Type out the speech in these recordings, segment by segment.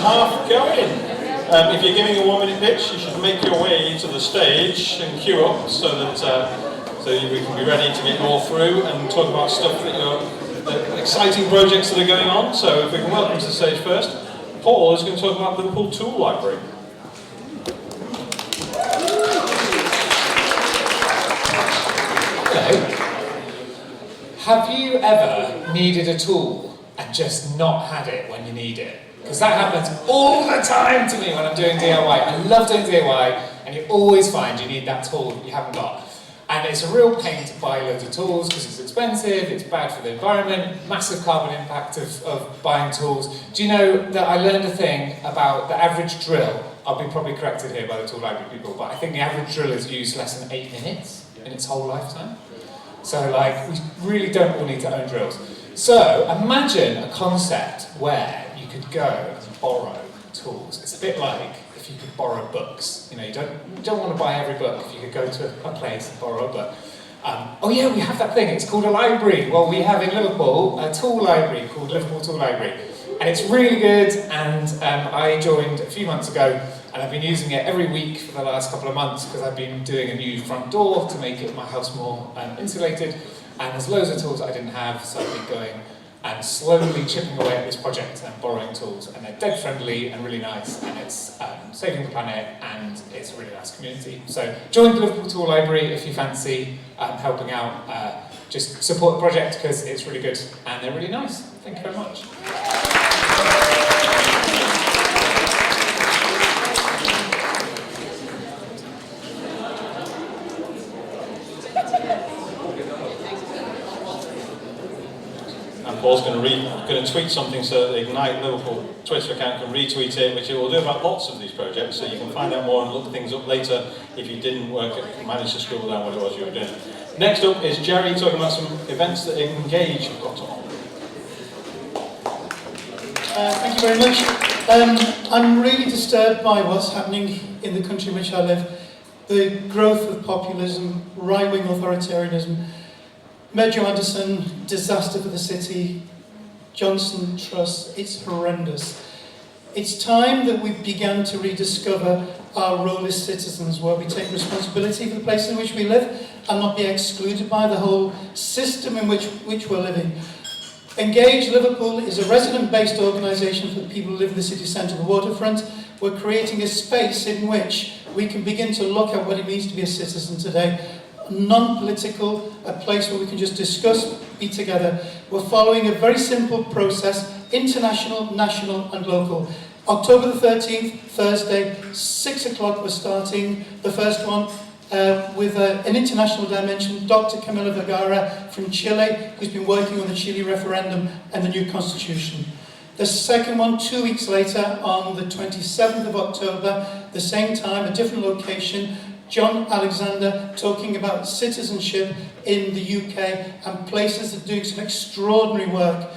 half going. If you're giving a 1-minute pitch, you should make your way to the stage and queue up so that we can be ready to get you all through and talk about stuff the exciting projects that are going on. So if we can welcome to the stage first, Paul is going to talk about Liverpool Tool Library. Have you ever needed a tool and just not had it when you need it? Because that happens all the time to me when I'm doing DIY. I love doing DIY, and you always find you need that tool that you haven't got. And it's a real pain to buy loads of tools because it's expensive, it's bad for the environment, massive carbon impact of buying tools. Do you know that I learned a thing about the average drill? I'll be probably corrected here by the tool library people, but I think the average drill is used less than 8 minutes in its whole lifetime. So like, we really don't all need to own drills. So imagine a concept where you could go and borrow tools. It's a bit like if you could borrow books. You know, you don't want to buy every book. If you could go to a place and borrow a book. Oh yeah, we have that thing. It's called a library. Well, we have in Liverpool a tool library called Liverpool Tool Library. And it's really good, and I joined a few months ago, and I've been using it every week for the last couple of months because I've been doing a new front door to make my house more insulated, and there's loads of tools that I didn't have, so I've been going and slowly chipping away at this project and borrowing tools, and they're dead friendly and really nice, and it's saving the planet, and it's a really nice community. So join the Liverpool Tool Library if you fancy helping out. Just support the project because it's really good and they're really nice. Thank you very much. Paul's going to tweet something so that the Ignite Liverpool Twitter account can retweet it, which it will do about lots of these projects, so you can find out more and look things up later if you didn't manage to scribble down what it was you were doing. Next up is Jerry talking about some events that Engage have got on. Thank you very much. I'm really disturbed by what's happening in the country in which I live. The growth of populism, right-wing authoritarianism, Medjo Anderson, disaster for the city, Johnson Trust, it's horrendous. It's time that we began to rediscover our role as citizens, where we take responsibility for the places in which we live and not be excluded by the whole system in which we're living. Engage Liverpool is a resident-based organisation for people who live in the city centre of the waterfront. We're creating a space in which we can begin to look at what it means to be a citizen today. Non-political, a place where we can just discuss, be together. We're following a very simple process, international, national and local. October the 13th, Thursday, 6 o'clock we're starting the first one with an international dimension, Dr. Camila Vergara from Chile, who's been working on the Chile referendum and the new constitution. The second one, 2 weeks later, on the 27th of October, the same time, a different location, John Alexander talking about citizenship in the UK and places that are doing some extraordinary work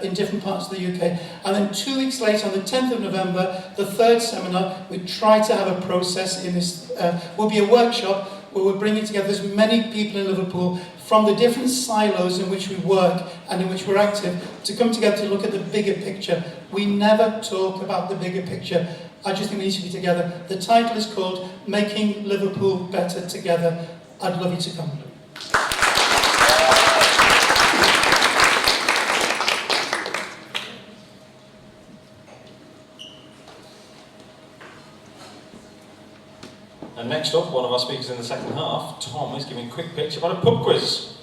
in different parts of the UK. And then 2 weeks later, on the 10th of November, the third seminar, we try to have a process in this, will be a workshop where we're bringing together as many people in Liverpool from the different silos in which we work and in which we're active to come together to look at the bigger picture. We never talk about the bigger picture. I just think we need to be together. The title is called Making Liverpool Better Together. I'd love you to come. And next up, one of our speakers in the second half, Tom, is giving a quick pitch about a pub quiz.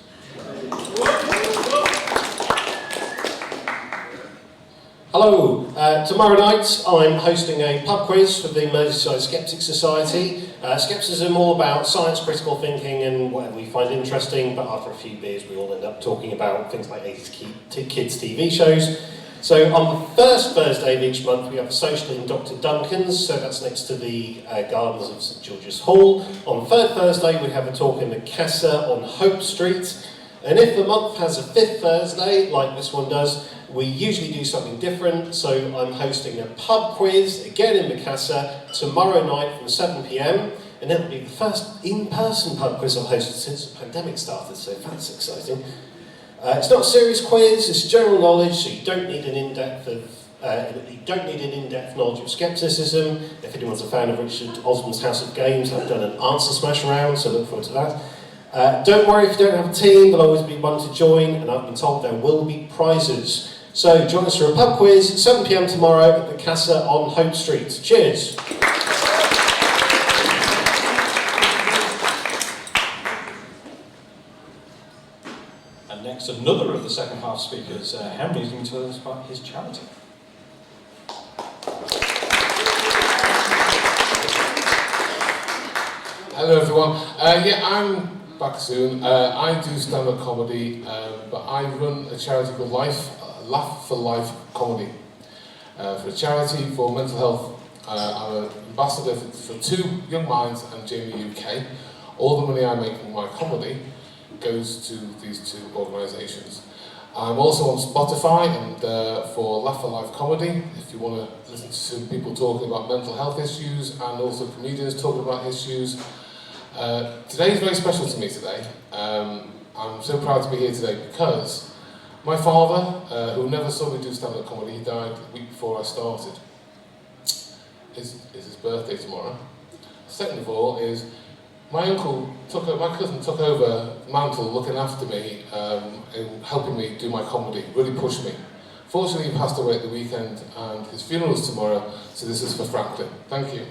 Hello, tomorrow night I'm hosting a pub quiz for the Merseyside Skeptic Society. Skepticism all about science, critical thinking and whatever we find interesting, but after a few beers we all end up talking about things like 80s kids TV shows. So on the first Thursday of each month we have a social in Dr. Duncan's, so that's next to the gardens of St George's Hall. On the third Thursday we have a talk in the Casa on Hope Street. And if the month has a fifth Thursday, like this one does, we usually do something different. So I'm hosting a pub quiz, again in the Casa, tomorrow night from 7 PM. And it'll be the first in-person pub quiz I've hosted since the pandemic started, so that's exciting. It's not a serious quiz, it's general knowledge, so you don't need an in-depth of You don't need an in-depth knowledge of skepticism. If anyone's a fan of Richard Osman's House of Games, I've done an answer smash round, so look forward to that. Don't worry if you don't have a team, there'll always be one to join, and I've been told there will be prizes. So join us for a pub quiz, 7 PM tomorrow at the Casa on Hope Street. Cheers! And next, another of the second half speakers, Henry, is going to tell us about his charity. Hello everyone. I'm back soon. I do stand-up comedy, but I run a charity called Laugh for Life Comedy. For a charity for mental health. I'm an ambassador for Two Young Minds and Jamie UK. All the money I make from my comedy goes to these two organisations. I'm also on Spotify and for Laugh for Life Comedy, if you want to listen to people talking about mental health issues and also comedians talking about issues. Today is very special to me today. I'm so proud to be here today because my father, who never saw me do stand-up comedy, he died the week before I started. It's his birthday tomorrow. Second of all is my cousin took over the mantle looking after me and helping me do my comedy, really pushed me. Fortunately, he passed away at the weekend and his funeral is tomorrow, so this is for Franklin. Thank you.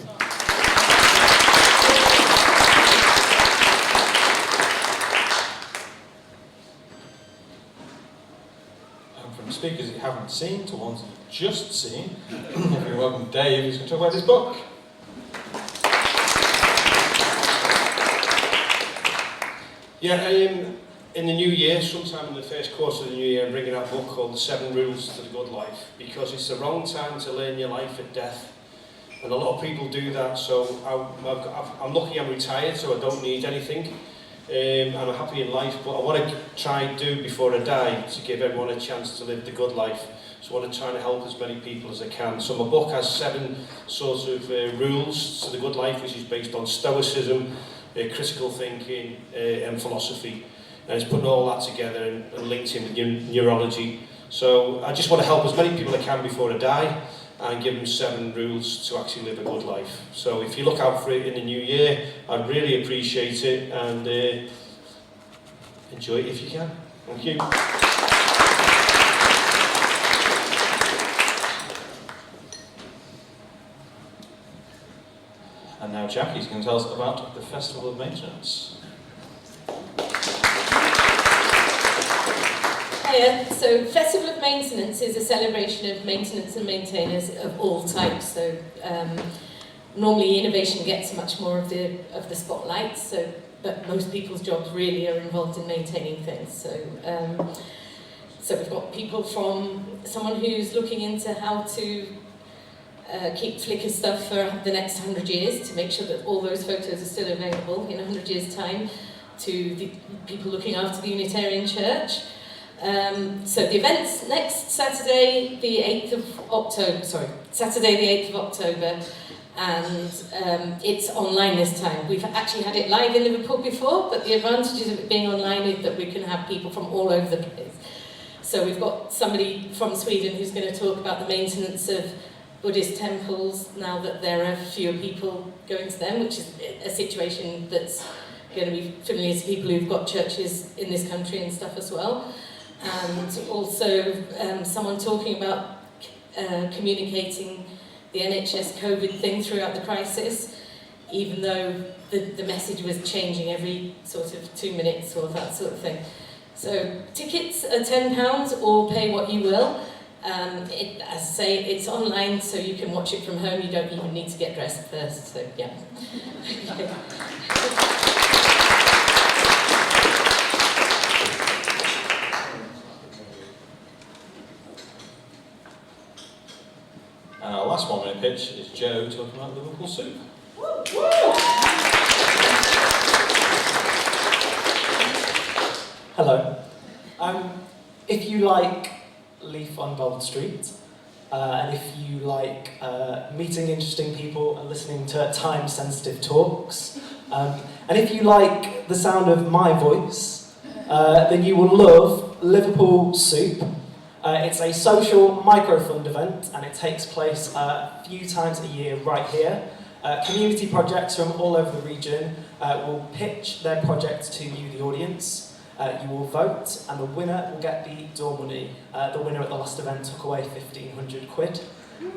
And from speakers you haven't seen to ones you've just seen, you're welcome Dave, who's going to talk about his book. Yeah, in the new year, sometime in the first quarter of the new year, I'm bringing out a book called The 7 Rules to the Good Life, because it's the wrong time to learn your life at death. And a lot of people do that, so I'm lucky I'm retired, so I don't need anything. I'm happy in life, but I want to try and do before I die to give everyone a chance to live the good life. So I want to try and help as many people as I can. So my book has 7 sorts of rules to the good life, which is based on stoicism, critical thinking and philosophy, and it's putting all that together and linked in with neurology. So I just want to help as many people as I can before I die and give them 7 rules to actually live a good life. So if you look out for it in the new year, I'd really appreciate it, and enjoy it if you can. Thank you. And now Jackie's going to tell us about the Festival of Maintenance. Hiya. So Festival of Maintenance is a celebration of maintenance and maintainers of all types. So normally innovation gets much more of the spotlight. So, but most people's jobs really are involved in maintaining things. So we've got people from someone who's looking into how to keep Flickr stuff for the next 100 years to make sure that all those photos are still available in 100 years' time, to the people looking after the Unitarian Church. So the event's next Saturday, the 8th of October, Saturday the 8th of October, and it's online this time. We've actually had it live in Liverpool before, but the advantages of it being online is that we can have people from all over the place. So we've got somebody from Sweden who's going to talk about the maintenance of Buddhist temples now that there are fewer people going to them, which is a situation that's going to be familiar to people who've got churches in this country and stuff as well. And also someone talking about communicating the NHS COVID thing throughout the crisis, even though the message was changing every sort of 2 minutes or that sort of thing. So tickets are £10 or pay what you will. As I say, it's online, so you can watch it from home. You don't even need to get dressed first, so yeah. And our last 1 minute pitch is Joe talking about Liverpool SOUP. Hello. If you like Leaf Unbubbled Street, and if you like meeting interesting people and listening to time-sensitive talks, and if you like the sound of my voice, then you will love Liverpool SOUP, It's a social micro-fund event, and it takes place a few times a year right here. Community projects from all over the region will pitch their project to you, the audience. You will vote, and the winner will get the door money. The winner at the last event took away 1,500 quid.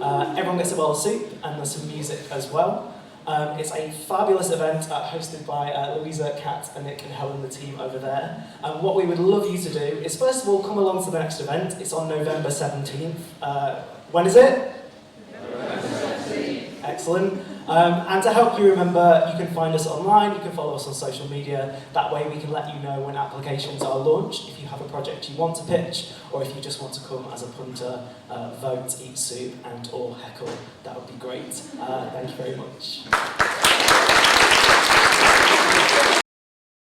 Everyone gets a bowl of soup, and there's some music as well. It's a fabulous event hosted by Louisa, Kat, and Nick and Helen, the team over there. And what we would love you to do is, first of all, come along to the next event. It's on November 17th. When is it? November 17th. Excellent. And to help you remember, you can find us online, you can follow us on social media. That way we can let you know when applications are launched, if you have a project you want to pitch, or if you just want to come as a punter, vote, eat soup, and or heckle. That would be great. Thank you very much.